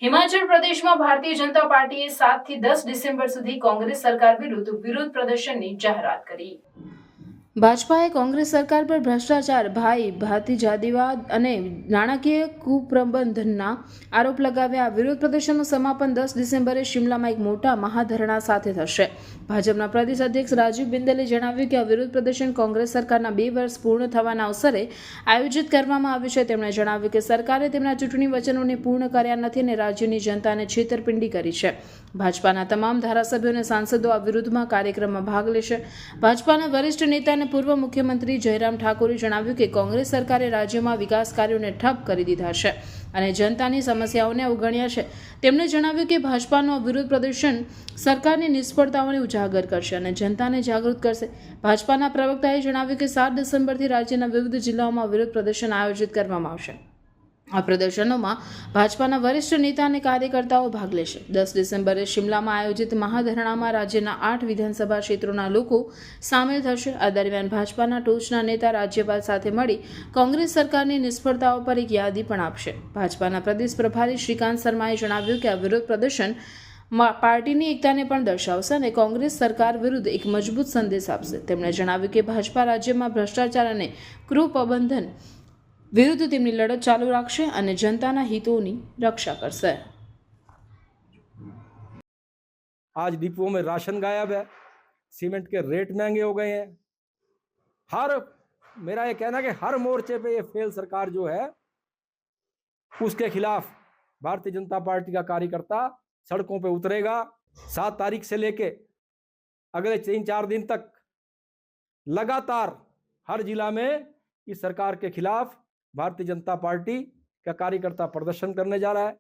હિમાચલ પ્રદેશમાં ભારતીય જનતા પાર્ટીએ 7 થી 10 ડિસેમ્બર સુધી કોંગ્રેસ સરકાર વિરુદ્ધ વિરોધ પ્રદર્શનની જાહેરાત કરી। ભાજપાએ કોંગ્રેસ સરકાર પર ભ્રષ્ટાચાર, ભાતીજાતિવાદ અને નાણાકીય કુપ્રબંધનના આરોપ લગાવ્યા। વિરોધ પ્રદર્શનનું સમાપન 10 ડિસેમ્બરે શિમલામાં એક મોટા મહાધરણા સાથે થશે। ભાજપના પ્રદેશ અધ્યક્ષ રાજીવ બિંદલે જણાવ્યું કે આ વિરોધ પ્રદર્શન કોંગ્રેસ સરકારના 2 વર્ષ પૂર્ણ થવાના અવસરે આયોજિત કરવામાં આવ્યું છે। તેમણે જણાવ્યું કે સરકારે તેમના ચૂંટણી વચનોને પૂર્ણ કર્યા નથી અને રાજ્યની જનતાને છેતરપિંડી કરી છે। ભાજપાના તમામ ધારાસભ્યો અને સાંસદો આ વિરોધમાં કાર્યક્રમમાં ભાગ લેશે। ભાજપાના વરિષ્ઠ નેતા અને પૂર્વ મુખ્યમંત્રી જયરામ ઠાકુરે જણાવ્યું કે કોંગ્રેસ સરકારે રાજ્યમાં વિકાસ કાર્યોને ઠપ કરી દીધા છે અને જનતાની સમસ્યાઓને અવગણ્યા છે। તેમણે જણાવ્યું કે ભાજપાનું આ વિરોધ પ્રદર્શન સરકારની નિષ્ફળતાઓને ઉજાગર કરશે અને જનતાને જાગૃત કરશે। ભાજપાના પ્રવક્તાએ જણાવ્યું કે 7 ડિસેમ્બરથી રાજ્યના વિવિધ જિલ્લાઓમાં વિરોધ પ્રદર્શન આયોજિત કરવામાં આવશે। આ પ્રદર્શનોમાં ભાજપાના વરિષ્ઠ નેતા અને કાર્યકર્તાઓ ભાગ લેશે। 10 ડિસેમ્બરે શિમલામાં આયોજિત મહાધરણામાં રાજ્યના 8 વિધાનસભા ક્ષેત્રોના લોકો સામેલ થશે। આ દરમિયાન ભાજપાના ટોચના નેતા રાજ્યપાલ સાથે મળી કોંગ્રેસ સરકારની નિષ્ફળતાઓ પર એક યાદી પણ આપશે। ભાજપાના પ્રદેશ પ્રભારી શ્રીકાંત શર્માએ જણાવ્યું કે આ વિરોધ પ્રદર્શન પાર્ટીની એકતાને પણ દર્શાવશે અને કોંગ્રેસ સરકાર વિરુદ્ધ એક મજબૂત સંદેશ આપશે। તેમણે જણાવ્યું કે ભાજપા રાજ્યમાં ભ્રષ્ટાચાર અને કુપ્રબંધન વિરુદ્ધ તેમની લડત ચાલુ રાખશે અને जनता हितों की रक्षा करશે। आज डिपुओं में राशन गायब है, सीमेंट के रेट महंगे हो गए हैं। मेरा ये कहना कि हर मोर्चे पे ये फेल सरकार जो है उसके खिलाफ भारतीय जनता पार्टी का कार्यकर्ता सड़कों पे उतरेगा। 7 तारीख से लेके अगले 3-4 दिन तक लगातार हर जिला में इस सरकार के खिलाफ भारतीय जनता पार्टी का कार्यकर्ता प्रदर्शन करने जा रहा है।